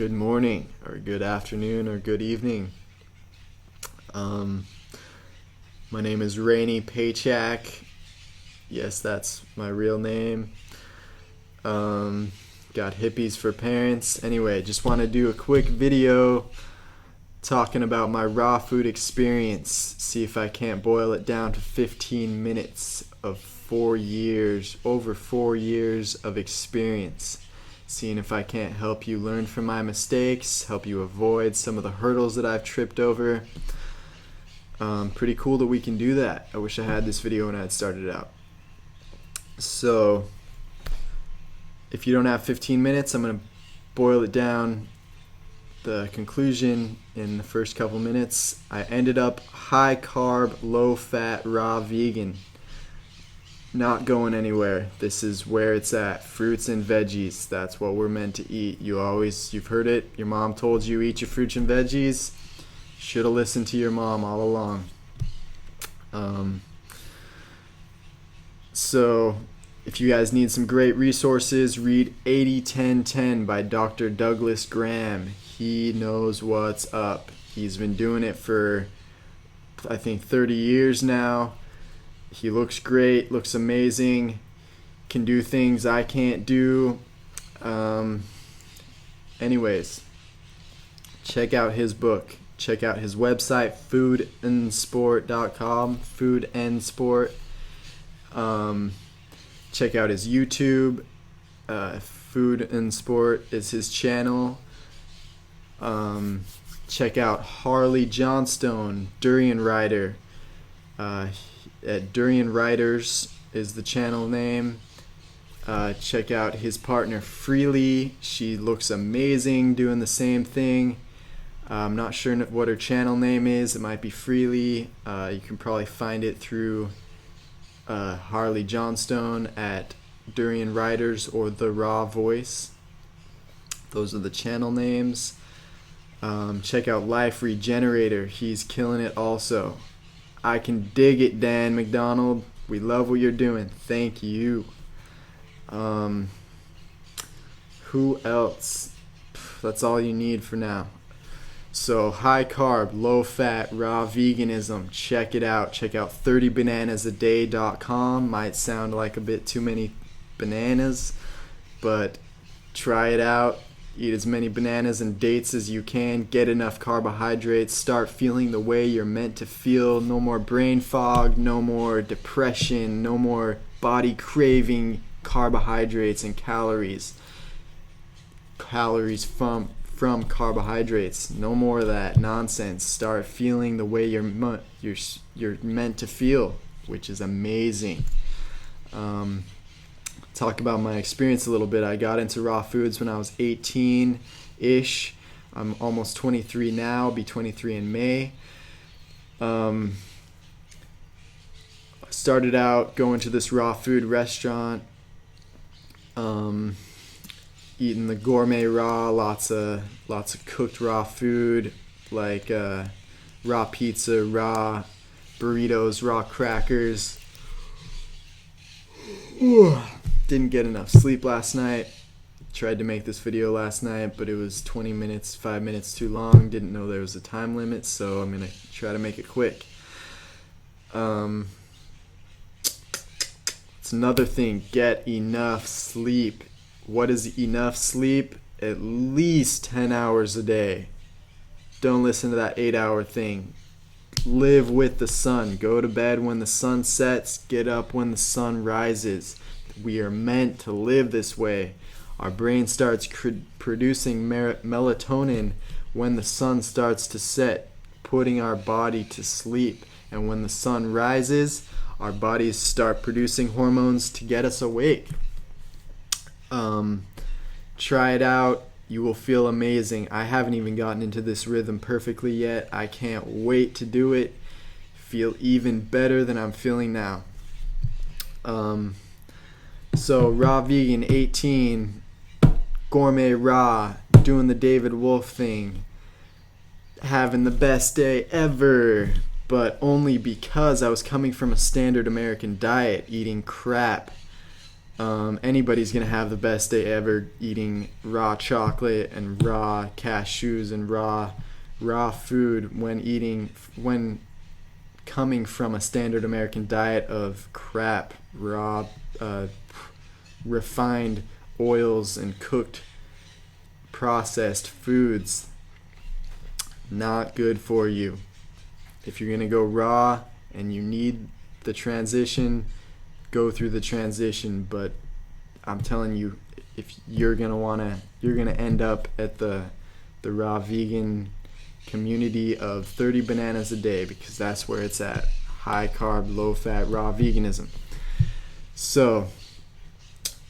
Good morning, or good afternoon, or good evening. My name is Rainy Paycheck. Yes, that's my real name. Got hippies for parents. Anyway, just want to do a quick video talking about my raw food experience. See if I can't boil it down to 15 minutes of 4 years, over 4 years of experience. Seeing if I can't help you learn from my mistakes, help you avoid some of the hurdles that I've tripped over. Pretty cool that we can do that. I wish I had this video when I had started out. So, if you don't have 15 minutes, I'm going to boil it down. The conclusion in the first couple minutes, I ended up high carb, low fat, raw vegan. Not going anywhere. This is where it's at. Fruits and veggies. That's what we're meant to eat. You've heard it. Your mom told you eat your fruits and veggies. Should have listened to your mom all along. So, if you guys need some great resources, read 80-10-10 by Dr. Douglas Graham. He knows what's up. He's been doing it for, I think, 30 years now. He looks great, looks amazing, can do things I can't do. Anyways, check out his book. Check out his website, foodandsport.com, Food and Sport. Check out his YouTube. Food and Sport is his channel. Check out Harley Johnstone, Durian Rider. At Durian Riders is the channel name. Check out his partner Freely. She looks amazing doing the same thing. I'm not sure what her channel name is. It might be Freely. You can probably find it through Harley Johnstone at Durian Riders or The Raw Voice. Those are the channel names. Check out Life Regenerator. He's killing it also. I can dig it, Dan McDonald. We love what you're doing. Thank you. Who else? That's all you need for now. So, high carb, low fat, raw veganism. Check it out. Check out 30bananasaday.com. Might sound like a bit too many bananas, but try it out. Eat as many bananas and dates as you can. Get enough carbohydrates. Start feeling the way you're meant to feel. No more brain fog. No more depression. No more body craving carbohydrates and calories. Calories from carbohydrates. No more of that nonsense. Start feeling the way you're meant to feel, which is amazing. Talk about my experience a little bit. I got into raw foods when I was 18-ish. I'm almost 23 now. I'll be 23 in May. Started out going to this raw food restaurant, eating the gourmet raw, lots of cooked raw food, like raw pizza, raw burritos, raw crackers. Didn't get enough sleep last night. Tried to make this video last night, but it was 5 minutes too long. Didn't know there was a time limit, so I'm going to try to make it quick. It's another thing. Get enough sleep. What is enough sleep? At least 10 hours a day. Don't listen to that 8-hour thing. Live with the sun. Go to bed when the sun sets. Get up when the sun rises. We are meant to live this way. Our brain starts producing melatonin when the sun starts to set, putting our body to sleep. And when the sun rises, our bodies start producing hormones to get us awake. Try it out. You will feel amazing. I haven't even gotten into this rhythm perfectly yet. I can't wait to do it. Feel even better than I'm feeling now. So, raw vegan 18, gourmet raw, doing the David Wolf thing, having the best day ever, but only because I was coming from a standard American diet, eating crap, Anybody's gonna have the best day ever eating raw chocolate and raw cashews and raw food when coming from a standard American diet of crap, raw, refined oils and cooked processed foods. Not good for you. If you're gonna go raw and you need the transition, go through the transition. But I'm telling you, if you're gonna end up at the raw vegan community of 30 bananas a day, because that's where it's at. High carb, low fat, raw veganism. So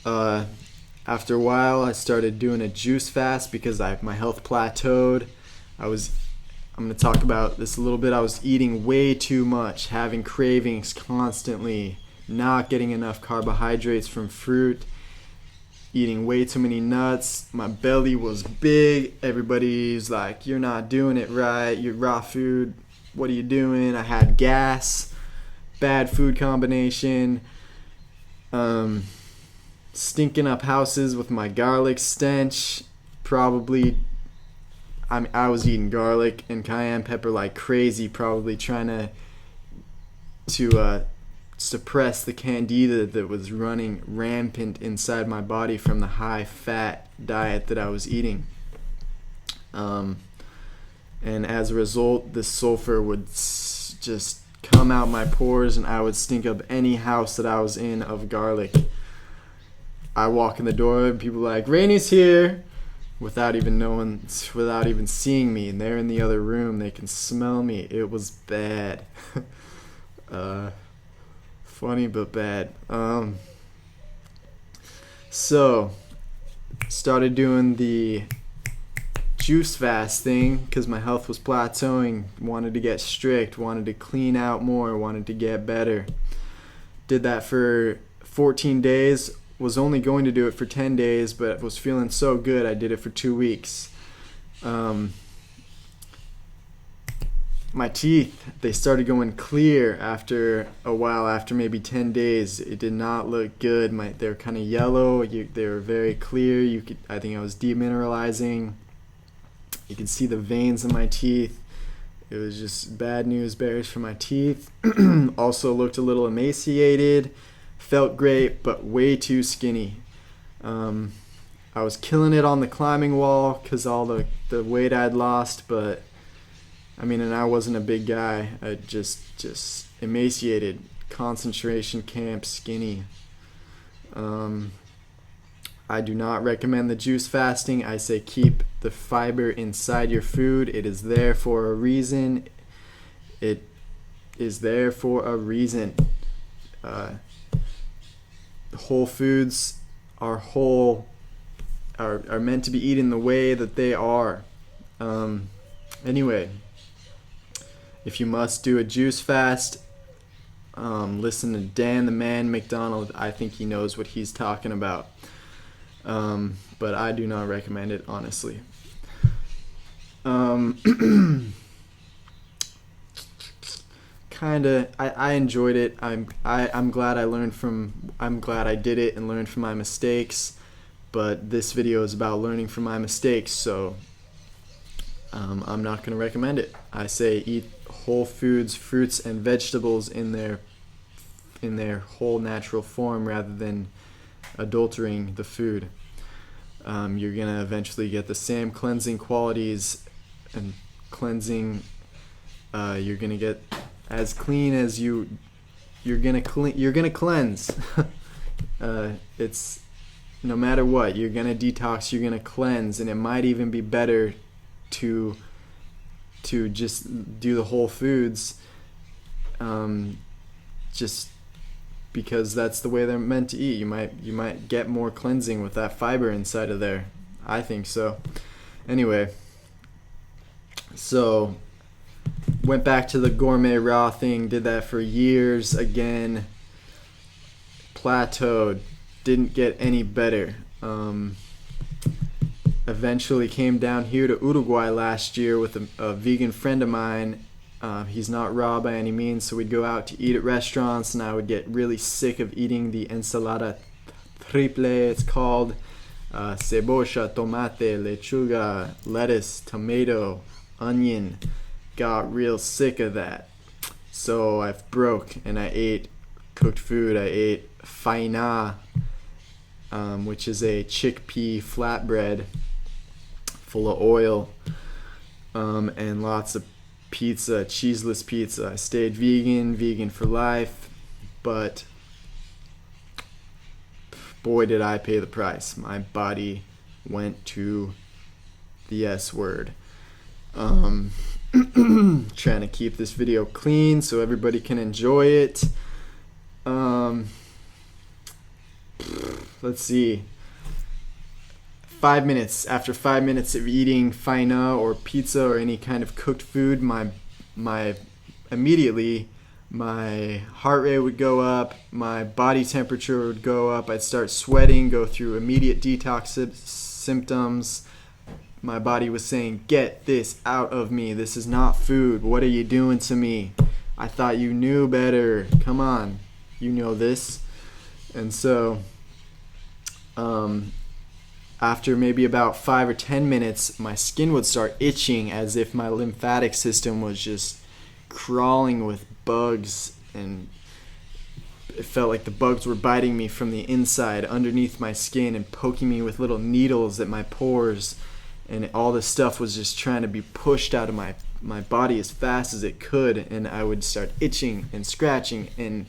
after a while, I started doing a juice fast because my health plateaued. I'm going to talk about this a little bit. I was eating way too much, having cravings constantly, not getting enough carbohydrates from fruit, eating way too many nuts. My belly was big. Everybody's like, you're not doing it right. You're raw food. What are you doing? I had gas, bad food combination, stinking up houses with my garlic stench. I was eating garlic and cayenne pepper like crazy, probably trying to suppress the candida that was running rampant inside my body from the high fat diet that I was eating. And as a result, the sulfur would just come out my pores, and I would stink up any house that I was in of garlic. I walk in the door and people are like, Rainey's here, without even seeing me, and they're in the other room. They can smell me. It was bad. Funny but bad. So started doing the juice fast thing because my health was plateauing. Wanted to get strict, wanted to clean out more, wanted to get better. Did that for 14 days. Was only going to do it for 10 days, but was feeling so good I did it for 2 weeks. My teeth, they started going clear after a while, after maybe 10 days. It did not look good. They were kind of yellow. They were very clear. I think I was demineralizing. You could see the veins in my teeth. It was just bad news bears for my teeth. Also looked a little emaciated. Felt great, but way too skinny. I was killing it on the climbing wall because all the weight I'd lost, but and I wasn't a big guy. I just emaciated, concentration camp skinny. I do not recommend the juice fasting. I say keep the fiber inside your food. It is there for a reason. It is there for a reason. Whole foods are meant to be eaten the way that they are. Anyway, if you must do a juice fast, listen to Dan the Man McDonald. I think he knows what he's talking about. But I do not recommend it, honestly. I enjoyed it. I'm glad I'm glad I did it and learned from my mistakes, but this video is about learning from my mistakes, so I'm not going to recommend it. I say eat whole foods, fruits and vegetables in their whole natural form rather than adulterating the food. You're going to eventually get the same cleansing qualities and cleansing. You're going to get as clean as you're gonna cleanse. It's no matter what, you're gonna detox, you're gonna cleanse, and it might even be better to just do the whole foods, just because that's the way they're meant to eat. You might get more cleansing with that fiber inside of there. I think so. Anyway, so went back to the gourmet raw thing, did that for years again, plateaued, didn't get any better. Eventually came down here to Uruguay last year with a vegan friend of mine. He's not raw by any means, so we'd go out to eat at restaurants, and I would get really sick of eating the ensalada triple, it's called. Cebolla, tomate, lechuga, lettuce, tomato, onion. Got real sick of that. So I broke and I ate cooked food. I ate faina, which is a chickpea flatbread full of oil, and lots of pizza, cheeseless pizza. I stayed vegan for life, but boy did I pay the price. My body went to the S word. Trying to keep this video clean so everybody can enjoy it. Let's see. 5 minutes. After 5 minutes of eating faina or pizza or any kind of cooked food, immediately my heart rate would go up, my body temperature would go up, I'd start sweating, go through immediate detox symptoms. My body was saying, get this out of me. This is not food. What are you doing to me? I thought you knew better. Come on. You know this. And so, after maybe about 5 or 10 minutes, my skin would start itching as if my lymphatic system was just crawling with bugs, and it felt like the bugs were biting me from the inside underneath my skin and poking me with little needles at my pores, and all this stuff was just trying to be pushed out of my body as fast as it could, and I would start itching and scratching. And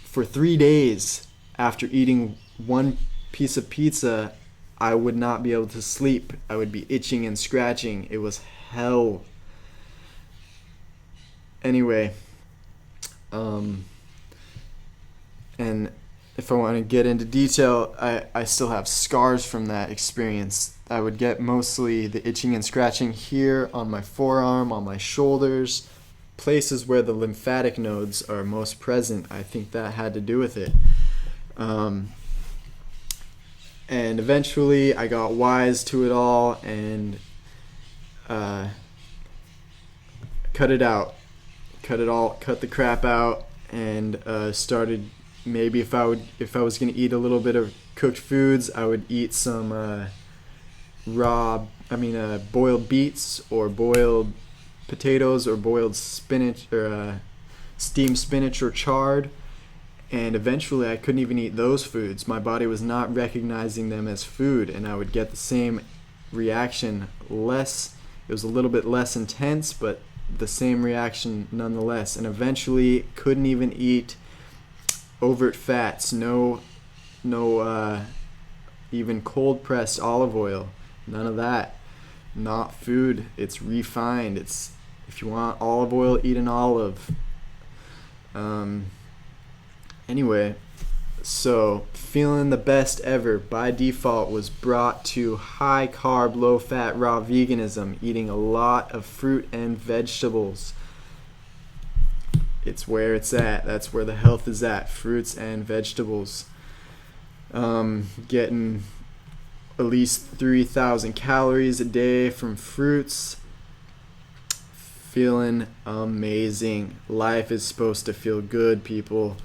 for 3 days after eating one piece of pizza, I would not be able to sleep. I would be itching and scratching. It was hell. Anyway, and if I want to get into detail, I still have scars from that experience. I would get mostly the itching and scratching here on my forearm, on my shoulders, places where the lymphatic nodes are most present. I think that had to do with it. And eventually I got wise to it all and cut it out. Cut the crap out, and started, maybe if I was going to eat a little bit of cooked foods, I would eat some boiled beets or boiled potatoes or boiled spinach or steamed spinach or chard. And eventually I couldn't even eat those foods. My body was not recognizing them as food, and I would get the same reaction. It was a little bit less intense, but the same reaction nonetheless. And eventually couldn't even eat overt fats, no even cold pressed olive oil, none of that. Not food. It's refined. It's, if you want olive oil, eat an olive. Anyway, so feeling the best ever by default was brought to high carb, low fat, raw veganism, eating a lot of fruit and vegetables. It's where it's at. That's where the health is at. Fruits and vegetables. Getting at least 3,000 calories a day from fruits. Feeling amazing. Life is supposed to feel good, people.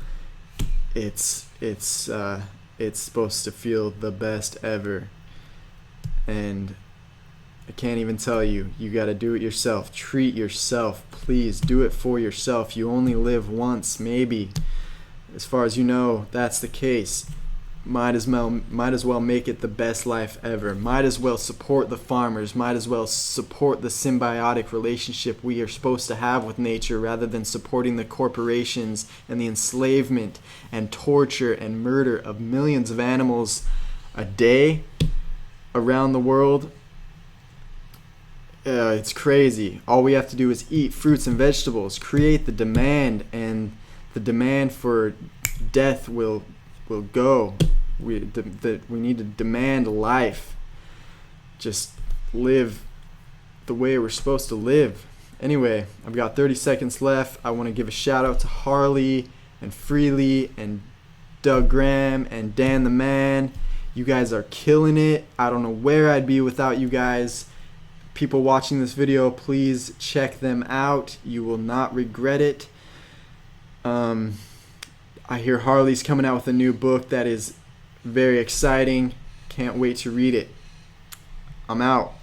It's supposed to feel the best ever, and I can't even tell you. You got to do it yourself. Treat yourself, please. Do it for yourself. You only live once, maybe. As far as you know, that's the case. Might as well make it the best life ever. Might as well support the farmers. Might as well support the symbiotic relationship we are supposed to have with nature, rather than supporting the corporations and the enslavement and torture and murder of millions of animals a day around the world. It's crazy. All we have to do is eat fruits and vegetables, create the demand, and the demand for death will go. We need to demand life. Just live the way we're supposed to live. Anyway, I've got 30 seconds left. I want to give a shout out to Harley and Freely and Doug Graham and Dan the Man. You guys are killing it. I don't know where I'd be without you guys. People watching this video, please check them out. You will not regret it. I hear Harley's coming out with a new book that is Very exciting. Can't wait to read it. I'm out.